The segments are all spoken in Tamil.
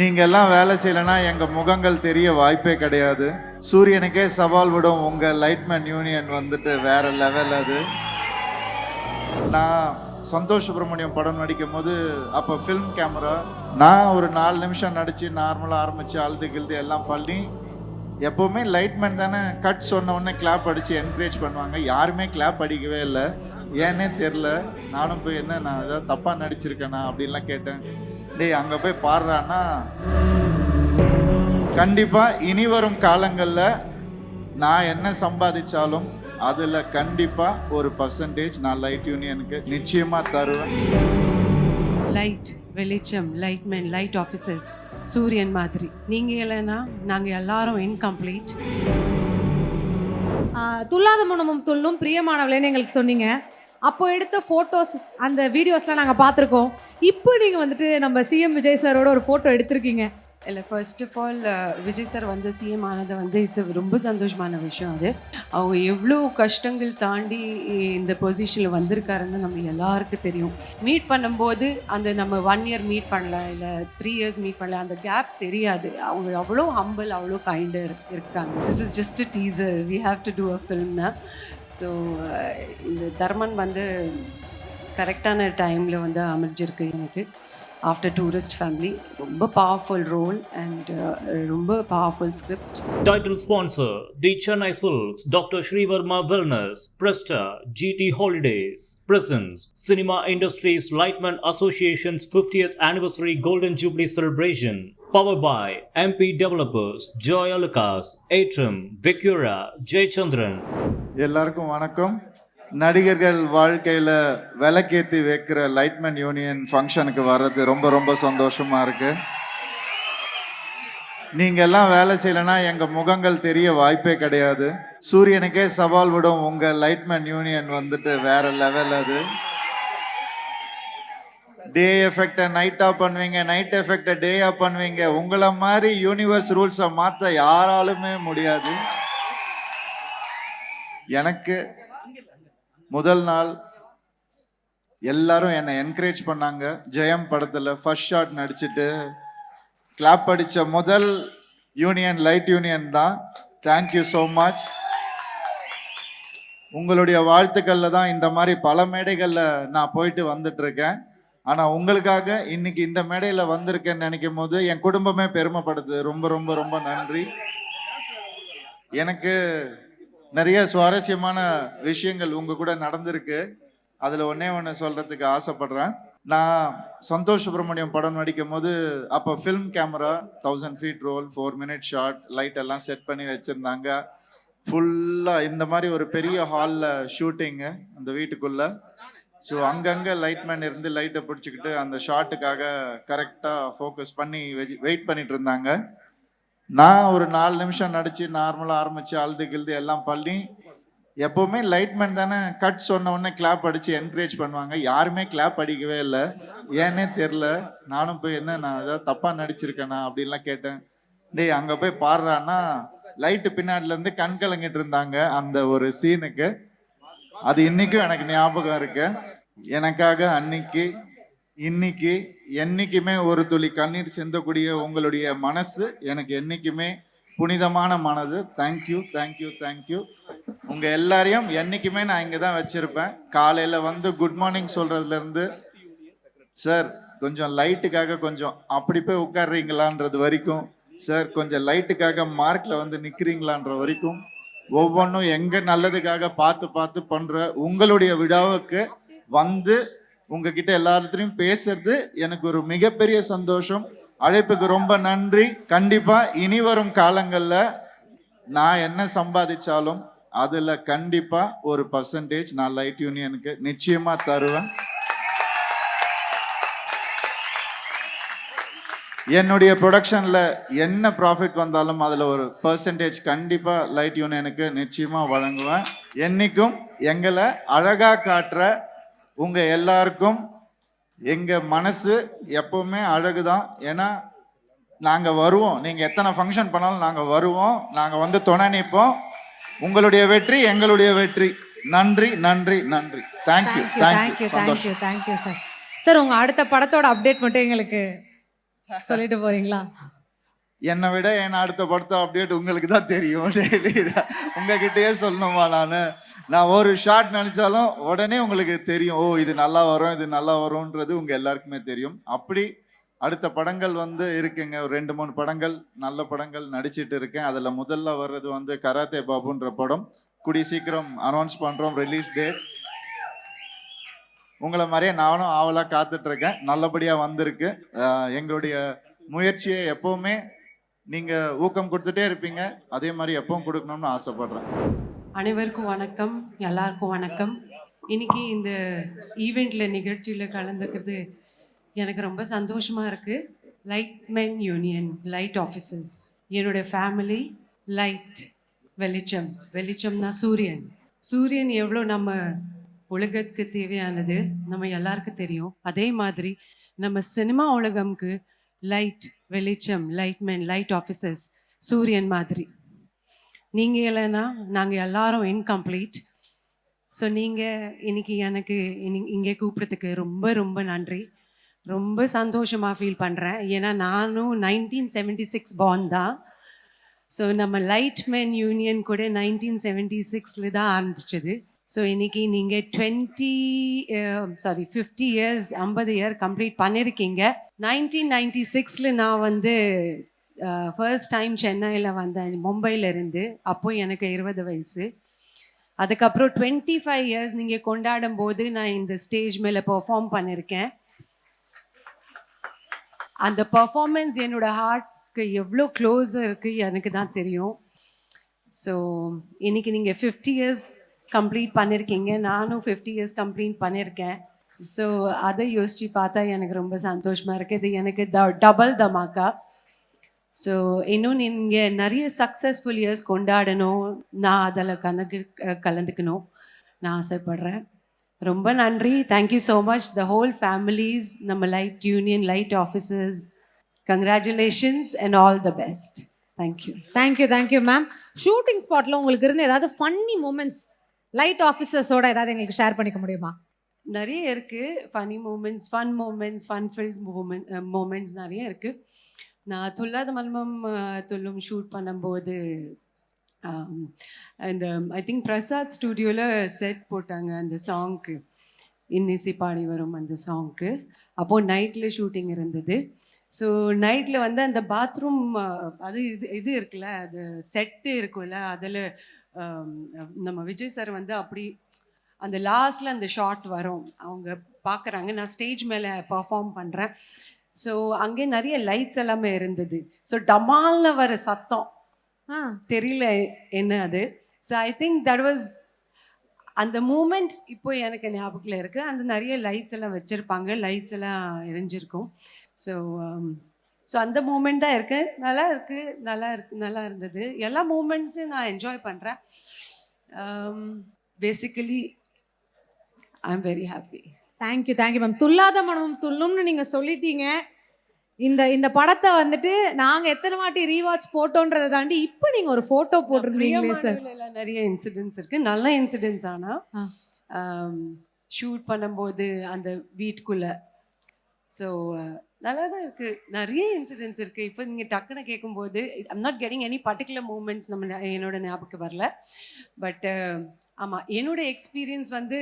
நீங்க எல்லாம் வேலை செய்யலைன்னா எங்க முகங்கள் தெரிய வாய்ப்பே கிடையாது. சூரியனுக்கே சவால் விடும் உங்க லைட்மேன் யூனியன் வந்துட்டு வேற லெவல் அது. நான் சந்தோஷ் சுப்ரமணியம் படம் நடிக்கும் போது அப்போ ஃபில்ம் கேமரா, நான் ஒரு 4 நிமிஷம் நடிச்சு நார்மலாக ஆரம்பிச்சு அழுது கிழுது எல்லாம் பண்ணி, எப்போவுமே லைட்மேன் தானே கட் சொன்ன உடனே கிளாப் அடித்து என்கரேஜ் பண்ணுவாங்க. யாருமே கிளாப் அடிக்கவே இல்லை, ஏன்னே தெரில. நானும் போய் என்ன நான் ஏதாவது தப்பாக நடிச்சிருக்கேனா அப்படின்லாம் கேட்டேன். டேய் அங்கே போய் பாடுறான்னா, கண்டிப்பாக இனி வரும் காலங்களில் நான் என்ன சம்பாதிச்சாலும் அதில் கண்டிப்பாக ஒரு பர்சன்டேஜ் நான் லைட் யூனியனுக்கு நிச்சயமாக தருவேன். லைட் வெளிச்சம், லைட்மேன், லைட் ஆஃபீஸர்ஸ், சூரியன் மாதிரி நீங்கள் இல்லைன்னா நாங்கள் எல்லாரும் இன்கம்ப்ளீட். துல்லாத மனமும் துள்ளும் பிரியமானவளேன்னு எங்களுக்கு சொன்னீங்க. அப்போ எடுத்த ஃபோட்டோஸ் அந்த வீடியோஸ்லாம் நாங்கள் பார்த்துருக்கோம். இப்போ நீங்கள் வந்துட்டு நம்ம சிஎம் விஜய் சாரோட ஒரு ஃபோட்டோ எடுத்திருக்கீங்க. இல்லை, first of all Vijay sir வந்து சிஎம் ஆனது வந்து இட்ஸ் ரொம்ப சந்தோஷமான விஷயம். அது அவங்க எவ்வளோ கஷ்டங்கள் தாண்டி இந்த பொசிஷனில் வந்திருக்காருன்னு நம்ம எல்லாருக்கும் தெரியும். மீட் பண்ணும்போது அந்த நம்ம 1 இயர் மீட் பண்ணல, இல்லை 3 இயர்ஸ் மீட் பண்ணல, அந்த கேப் தெரியாது. அவங்க அவ்வளோ ஹம்பிள், அவ்வளோ கைண்டாக இருக்காங்க. This is just a teaser, we have to do a ஃபில்ம்னா. ஸோ இந்த தர்மன் வந்து கரெக்டான டைமில் வந்து அமைஞ்சிருக்கு எனக்கு. ஆஃப்டர் டூரிஸ்ட் ஃபேமிலி ரொம்ப பவர்ஃபுல் ரோல் அண்ட் ரொம்ப powerful script. Title sponsor The Chennai Silks, Dr. Shri Verma Wellness, Presta, GT Holidays, Presents, Cinema Industries Lightman Association's 50th Anniversary Golden Jubilee Celebration. Powered by MP Developers, Joy Alucas, Atrim, Vicura, Jaychandran. எல்லாருக்கும் வணக்கம். நடிகர்கள் வாழ்க்கையில் விளக்கேற்றி வைக்கிற லைட்மேன் யூனியன் ஃபங்க்ஷனுக்கு வர்றது ரொம்ப ரொம்ப சந்தோஷமாக இருக்குது. நீங்கள் எல்லாம் வேலை செய்யலைன்னா எங்கள் முகங்கள் தெரிய வாய்ப்பே கிடையாது. சூரியனுக்கே சவால் விடும் உங்கள் லைட்மேன் யூனியன் வந்துட்டு வேற லெவல் அது. டே எஃபெக்டை நைட்டாக பண்ணுவீங்க, நைட் எஃபெக்டை டேயாக பண்ணுவீங்க. உங்களை மாதிரி யூனிவர்ஸ் ரூல்ஸை மாற்ற யாராலுமே முடியாது. எனக்கு முதல் நாள் எல்லாரும் என்னை என்கரேஜ் பண்ணாங்க. ஜெயம் படத்தில் ஃபர்ஸ்ட் ஷாட் நடிச்சுட்டு கிளாப் அடித்த முதல் யூனியன் லைட் யூனியன் தான். Thank you so much. உங்களுடைய வாழ்த்துக்களில் தான் இந்த மாதிரி பல மேடைகளில் நான் போயிட்டு வந்துட்டுருக்கேன். ஆனால் உங்களுக்காக இன்னைக்கு இந்த மேடையில் வந்திருக்கேன்னு நினைக்கும் போது என் குடும்பமே பெருமைப்படுது. ரொம்ப ரொம்ப ரொம்ப நன்றி. எனக்கு நிறைய சுவாரஸ்யமான விஷயங்கள் உங்கள் கூட நடந்திருக்கு. அதில் ஒன்று சொல்கிறதுக்கு ஆசைப்படுறேன். நான் சந்தோஷ் சுப்ரமணியம் படம் நடிக்கும் போது அப்போ film camera 1000 feet roll, 4 minute shot, light எல்லாம் செட் பண்ணி வச்சுருந்தாங்க. ஃபுல்லாக இந்த மாதிரி ஒரு பெரிய ஹாலில் ஷூட்டிங்கு அந்த வீட்டுக்குள்ளே. ஸோ அங்கங்கே லைட்மேன் இருந்து லைட்டை பிடிச்சிக்கிட்டு அந்த ஷாட்டுக்காக கரெக்டாக ஃபோக்கஸ் பண்ணி வெயிட் பண்ணிட்டு இருந்தாங்க. நான் ஒரு 4 நிமிஷம் நடித்து நார்மலாக ஆரம்பித்து அழுது கிழுது எல்லாம் பண்ணி, எப்போவுமே லைட்மேன் தானே கட் சொன்ன உடனே கிளாப் அடித்து என்கரேஜ் பண்ணுவாங்க. யாருமே கிளாப் அடிக்கவே இல்லை, ஏன்னே தெரில. நானும் போய் என்ன நான் ஏதாவது தப்பாக நடிச்சிருக்கேனா அப்படின்லாம் கேட்டேன். டேய் அங்கே போய் பாடுறான்னா, லைட்டு பின்னாடிலேருந்து கண் கலங்கிட்டு இருந்தாங்க அந்த ஒரு சீனுக்கு. அது இன்றைக்கும் எனக்கு ஞாபகம் இருக்கு. எனக்காக அன்னைக்கு இன்னைக்கு என்னைக்குமே ஒரு துளி கண்ணீர் சிந்தக்கூடிய உங்களுடைய மனசு எனக்கு என்னைக்குமே புனிதமான மனது. Thank you thank you thank you. உங்கள் எல்லாரையும் என்றைக்குமே நான் இங்கே தான் வச்சுருப்பேன். காலையில் வந்து குட் மார்னிங் சொல்கிறதுலேருந்து, சார் கொஞ்சம் லைட்டுக்காக கொஞ்சம் அப்படி போய் உட்கார்றீங்களான்றது வரைக்கும், சார் கொஞ்சம் லைட்டுக்காக மார்க்கில் வந்து நிற்கிறீங்களான்ற வரைக்கும், ஒவ்வொன்றும் எங்கே நல்லதுக்காக பார்த்து பார்த்து பண்ணுற உங்களுடைய விழாவுக்கு வந்து உங்ககிட்ட எல்லாத்தையும் பேசுறது எனக்கு ஒரு மிகப்பெரிய சந்தோஷம். அழைப்புக்கு ரொம்ப நன்றி. கண்டிப்பா இனி வரும் காலங்களில் நான் என்ன சம்பாதிச்சாலும் அதில் கண்டிப்பா ஒரு பர்சன்டேஜ் நான் லைட் யூனியனுக்கு நிச்சயமா தருவேன். என்னுடைய ப்ரொடக்ஷனில் என்ன ப்ராஃபிட் வந்தாலும் அதில் ஒரு பர்சன்டேஜ் கண்டிப்பாக லைட் யூனியனுக்கு நிச்சயமாக வழங்குவேன். என்றைக்கும் எங்களை அழகாக காட்டுற உங்கள் எல்லாருக்கும் எங்கள் மனசு எப்போவுமே அழகு தான். ஏன்னா நாங்கள் வருவோம், நீங்கள் எத்தனை ஃபங்க்ஷன் பண்ணாலும் நாங்கள் வருவோம், நாங்கள் வந்து துணை நிற்போம். உங்களுடைய வெற்றி எங்களுடைய வெற்றி. நன்றி நன்றி நன்றி. Thank you thank you thank you thank you sir. Sir உங்கள் அடுத்த படத்தோட அப்டேட் மட்டும் எங்களுக்கு சொல்லிட்டு போறீங்களா? என்னை விட என் அடுத்த படத்தை அப்டேட் உங்களுக்கு தான் தெரியும். டெய்லி உங்ககிட்டயே சொல்லணுமா நான் ஒரு ஷார்ட் நினச்சாலும் உடனே உங்களுக்கு தெரியும். ஓ இது நல்லா வரும், இது நல்லா வரும்ன்றது உங்கள் எல்லாருக்குமே தெரியும். அப்படி அடுத்த படங்கள் வந்து இருக்குங்க. ஒரு 2-3 படங்கள் நல்ல படங்கள் நடிச்சிட்டு இருக்கேன். அதில் முதல்ல வர்றது வந்து கராத்தே பாபுன்ற படம். கூடிய சீக்கிரம் அனௌன்ஸ் பண்ணுறோம் ரிலீஸ் டேட். உங்களை மாதிரியே நானும் ஆவலாக காத்துட்ருக்கேன். நல்லபடியாக வந்திருக்கு. எங்களுடைய முயற்சியை எப்போவுமே நீங்கள் ஊக்கம் கொடுத்துட்டே இருப்பீங்க. அதே மாதிரி எப்பவும் கொடுக்கணும்னு ஆசைப்படுறேன். அனைவருக்கும் வணக்கம், எல்லாருக்கும் வணக்கம். இன்னைக்கு இந்த ஈவெண்ட்டில் நிகழ்ச்சியில் கலந்துக்கிறது எனக்கு ரொம்ப சந்தோஷமாக இருக்குது. லைட் மென் யூனியன், லைட் ஆஃபீஸர்ஸ், என்னோடய ஃபேமிலி, லைட் வெளிச்சம். வெளிச்சம்னா சூரியன். சூரியன் எவ்வளோ நம்ம உலகத்துக்கு தேவையானது நம்ம எல்லாருக்கும் தெரியும். அதே மாதிரி நம்ம சினிமா உலகம்க்கு லைட் வெளிச்சம், லைட் மென், லைட் ஆஃபீஸர்ஸ் சூரியன் மாதிரி. நீங்கள் இல்லைன்னா நாங்கள் எல்லாரும் இன்கம்ப்ளீட். ஸோ நீங்கள் இன்னைக்கு எனக்கு இங்கே கூப்பிட்றதுக்கு ரொம்ப ரொம்ப நன்றி. ரொம்ப சந்தோஷமாக ஃபீல் பண்ணுறேன். ஏன்னா நானும் 1976 பார்ன் தான். ஸோ நம்ம லைட் மென் யூனியன் கூட 1976 தான் ஆரம்பிச்சது. ஸோ இன்றைக்கி நீங்கள் 50 இயர்ஸ் 50 இயர் கம்ப்ளீட் பண்ணியிருக்கீங்க. 1996 நான் வந்து ஃபர்ஸ்ட் டைம் சென்னையில் வந்தேன், மும்பையில் இருந்து. அப்போது எனக்கு 20 வயசு. அதுக்கப்புறம் 25 இயர்ஸ் நீங்கள் கொண்டாடும் போது நான் இந்த ஸ்டேஜ் மேலே பெர்ஃபார்ம் பண்ணியிருக்கேன். அந்த பர்ஃபார்மன்ஸ் என்னோட ஹார்ட்க்கு எவ்வளோ க்ளோஸாக இருக்குது எனக்கு தான் தெரியும். ஸோ இன்றைக்கி நீங்கள் 50 இயர்ஸ் கம்ப்ளீட் பண்ணியிருக்கீங்க. நானும் 50 இயர்ஸ் கம்ப்ளீட் பண்ணியிருக்கேன். ஸோ அதை யோசித்து பார்த்தா எனக்கு ரொம்ப சந்தோஷமாக இருக்குது. இது எனக்கு டபுள் தமாக்கா. ஸோ இன்னும் நீங்கள் நிறைய சக்ஸஸ்ஃபுல் இயர்ஸ் கொண்டாடணும், நான் அதில் கலந்துக்கணும் நான் ஆசைப்பட்றேன். ரொம்ப நன்றி. Thank you so much the whole families, நம்ம light union, light officers. Congratulations and all the best. Thank you. Thank you ma'am. Shooting ஸ்பாட்டில் உங்களுக்கு இருந்த ஏதாவது ஃபன்னி மூமெண்ட்ஸ் லைட் ஆஃபீஸர்ஸோட ஏதாவது எங்களுக்கு ஷேர் பண்ணிக்க முடியுமா? நிறைய இருக்குது. Funny moments, fun field moments நிறைய இருக்குது. நான் துல்லாத மர்மம் துல்லும் ஷூட் பண்ணும்போது இந்த ஐ திங்க் பிரசாத் ஸ்டூடியோவில் செட் போட்டாங்க அந்த சாங்க்கு, இன்னிசை பாடி வரும் அந்த சாங்க்கு. அப்போது நைட்டில் ஷூட்டிங் இருந்தது. ஸோ நைட்டில் வந்து அந்த பாத்ரூம் அது இது இருக்குல்ல, அது செட்டு இருக்குல்ல, அதில் நம்ம விஜய் சார் வந்து அப்படி அந்த லாஸ்ட்டில் அந்த ஷாட் வரும், அவங்க பார்க்குறாங்க, நான் ஸ்டேஜ் மேலே பர்ஃபார்ம் பண்ணுறேன். ஸோ அங்கே நிறைய லைட்ஸ் எல்லாமே இருந்தது. ஸோ டமால்னு வர சத்தம் தெரியல என்ன அது. So I think that was அந்த மூமெண்ட் இப்போ எனக்கு ஞாபகத்தில் இருக்குது. அந்த நிறைய லைட்ஸ் எல்லாம் வச்சுருப்பாங்க, லைட்ஸ் எல்லாம் எரிஞ்சிருக்கும். ஸோ அந்த மூமெண்ட் தான் இருக்குது. நல்லா இருந்தது. எல்லா மூமெண்ட்ஸும் நான் என்ஜாய் பண்ணுறேன். Basically I am very happy. Thank you ma'am. Thullatha மனமும் துள்ளும்னு நீங்கள் சொல்லிட்டீங்க. இந்த படத்தை வந்துட்டு நாங்கள் எத்தனை வாட்டி ரீவாட்ச் போட்டோன்றதை தாண்டி இப்போ நீங்கள் ஒரு ஃபோட்டோ போட்டிருந்தீங்களே சார். எல்லாம் நிறைய இன்சிடென்ட்ஸ் இருக்குது, நல்ல இன்சிடென்ட்ஸ். ஆனால் ஷூட் பண்ணும்போது அந்த வீட்டுக்குள்ளே ஸோ நல்லா தான் இருக்குது. நிறைய இன்சிடென்ட்ஸ் இருக்குது. இப்போ நீங்கள் டக்குன்னு கேட்கும்போது I'm not getting any particular moments என்னோட ஞாபகம் வரல. பட் ஆமாம், என்னோடய எக்ஸ்பீரியன்ஸ் வந்து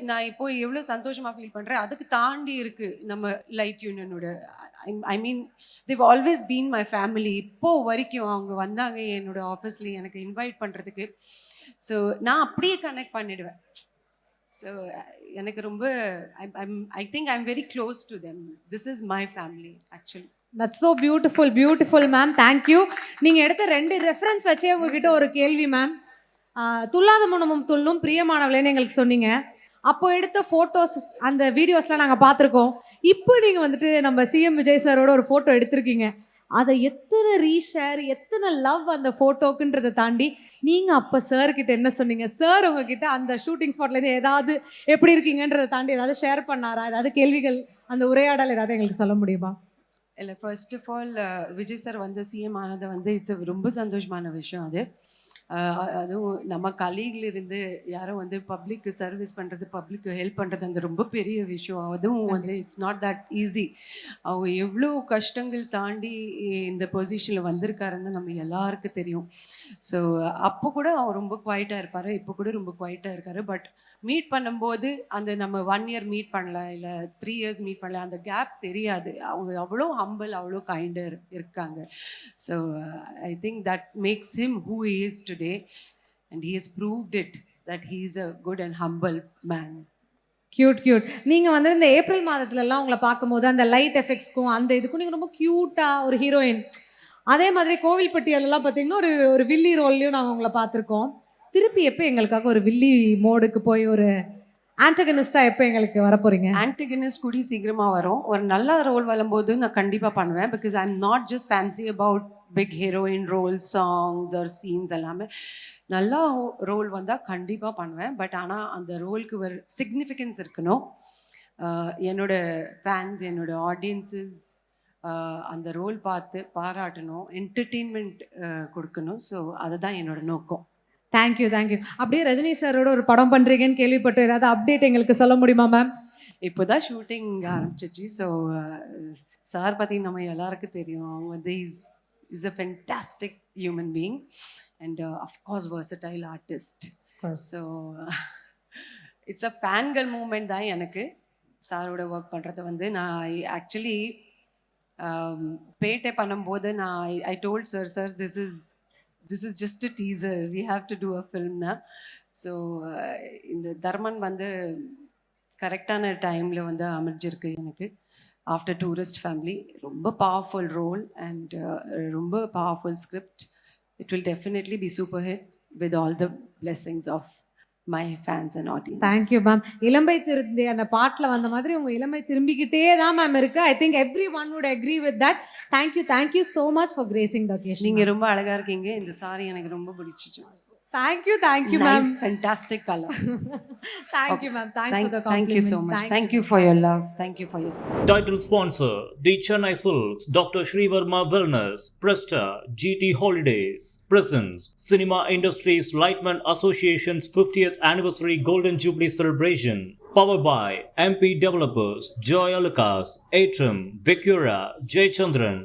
நான் இப்போ எவ்வளோ சந்தோஷமாக ஃபீல் பண்ணுறேன் அதுக்கு தாண்டி இருக்குது நம்ம லைட் யூனியனோட. I mean they've always been my family. இப்போது வரைக்கும் அவங்க வந்தாங்க என்னோடய ஆஃபீஸில் எனக்கு இன்வைட் பண்ணுறதுக்கு. ஸோ நான் அப்படியே கனெக்ட் பண்ணிடுவேன். ஸோ எனக்கு ரொம்ப I think I am very close to them. This is my family actually. That's so beautiful ma'am. Thank you. நீங்கள் எடுத்த 2 ரெஃபரன்ஸ் வச்சே உங்ககிட்ட ஒரு கேள்வி மேம். துல்லாத மனமும் துள்ளும் பிரியமானவளேன்னு எங்களுக்கு சொன்னீங்க. அப்போ எடுத்த ஃபோட்டோஸ் அந்த வீடியோஸ்லாம் நாங்கள் பார்த்துருக்கோம். இப்போ நீங்கள் வந்துட்டு நம்ம சிஎம் விஜய் சாரோட ஒரு ஃபோட்டோ எடுத்திருக்கீங்க. அதை எத்தனை ரீஷேர், எத்தனை லவ் அந்த ஃபோட்டோக்குன்றதை தாண்டி நீங்கள் அப்போ சார்கிட்ட என்ன சொன்னீங்க? சார் உங்ககிட்ட அந்த ஷூட்டிங் ஸ்பாட்லேருந்து ஏதாவது எப்படி இருக்கீங்கன்றதை தாண்டி ஏதாவது ஷேர் பண்ணாரா? ஏதாவது கேள்விகள், அந்த உரையாடல் ஏதாவது எங்களுக்கு சொல்ல முடியுமா? இல்லை, first of all Vijay sir வந்து சிஎம் ஆனது வந்து ரொம்ப சந்தோஷமான விஷயம் அது. அதுவும் நம்ம கலீக்ல இருந்து யாரும் வந்து பப்ளிக்கு சர்வீஸ் பண்ணுறது, பப்ளிக்கு ஹெல்ப் பண்ணுறது அந்த ரொம்ப பெரிய விஷயம். அதுவும் வந்து இட்ஸ் நாட் தட் ஈஸி. அவங்க எவ்வளோ கஷ்டங்கள் தாண்டி இந்த பொசிஷனில் வந்திருக்காருன்னு நம்ம எல்லாருக்கும் தெரியும். ஸோ அப்போ கூட அவர் ரொம்ப குவைட்டாக இருப்பார், இப்போ கூட ரொம்ப குவைட்டாக இருக்கார். பட் மீட் பண்ணும்போது அந்த நம்ம 1 இயர் மீட் பண்ணல, இல்லை 3 இயர்ஸ் மீட் பண்ணல, அந்த கேப் தெரியாது. அவங்க அவ்வளோ ஹம்பிள், அவ்வளோ கைண்டர் இருக்காங்க. So I think that makes him who he is today and he has proved it that he is a good and humble man. Cute. நீங்கள் வந்து இந்த ஏப்ரல் மாதத்துலலாம் உங்களை பார்க்கும்போது அந்த லைட் எஃபெக்ட்ஸ்க்கும் அந்த இதுக்கும் நீங்கள் ரொம்ப க்யூட்டாக ஒரு ஹீரோயின். அதே மாதிரி கோவில்பட்டி அதெல்லாம் பார்த்தீங்கன்னா ஒரு வில்லி ரோல்லையும் நாங்கள் உங்களை பார்த்துருக்கோம். திருப்பி எப்போ எங்களுக்காக ஒரு வில்லி மோடுக்கு போய் ஒரு ஆன்டகனிஸ்டாக எப்போ எங்களுக்கு வர போகிறீங்க? ஆன்டகனிஸ்ட் கூடி சீக்கிரமாக வரும். ஒரு நல்ல ரோல் வரும்போது நான் கண்டிப்பாக பண்ணுவேன். Because I am not just fancy about big heroine role, songs or scenes எல்லாமே. நல்லா ரோல் வந்தால் கண்டிப்பாக பண்ணுவேன். பட் ஆனால் அந்த ரோலுக்கு ஒரு சிக்னிஃபிகன்ஸ் இருக்கணும். என்னோட ஃபேன்ஸ், என்னோட ஆடியன்ஸஸ் அந்த ரோல் பார்த்து பாராட்டணும், என்டர்டெயின்மெண்ட் கொடுக்கணும். ஸோ அதுதான் என்னோட நோக்கம். தேங்க்யூ. அப்படியே ரஜினி சாரோட ஒரு படம் பண்ணுறீங்கன்னு கேள்விப்பட்டோம். ஏதாவது அப்டேட் எங்களுக்கு சொல்ல முடியுமா மேம்? இப்போ தான் ஷூட்டிங் ஆரம்பிச்சிச்சு. ஸோ சார் பற்றி நம்ம எல்லாருக்கும் தெரியும். அவங்க வந்து is a fantastic human being and of course versatile artist. So it's a ஃபேன்கள் மூமெண்ட் தான் எனக்கு சாரோட ஒர்க் பண்ணுறது வந்து. நான் ஆக்சுவலி பேட்டை பண்ணும்போது நான் I told sir this is just a teaser, we have to do a film na. So இந்த தர்மன் வந்து கரெக்டான டைமில் வந்து அமைஞ்சிருக்கு எனக்கு. ஆஃப்டர் டூரிஸ்ட் ஃபேமிலி ரொம்ப பவர்ஃபுல் ரோல் அண்ட் ரொம்ப powerful script. It will definitely be super hit with all the blessings of my fans and audience. Thank you ma'am. இளமை திருந்தி அந்த பாட்டில் வந்த மாதிரி உங்கள் இளமை திரும்பிக்கிட்டே தான் மேம் இருக்கு. I think every one would agree with that. Thank you so much for gracing the occasion. நீங்கள் ரொம்ப அழகாக இருக்கீங்க. இந்த சாரி எனக்கு ரொம்ப பிடிச்சிச்சு. Thank you ma'am. Fantastic color. Thank you ma'am. Thanks for the Thank you so much. Thank you for your love. Thank you for your support. Title sponsor, The Chennai Silks, Dr. Srivarma Wellness, Presta, GT Holidays, Presents, Cinema Industries Lightman Association's 50th Anniversary Golden Jubilee Celebration. Powered by MP Developers, Joy Alucas, Atrium, Vicura, Jaychandran.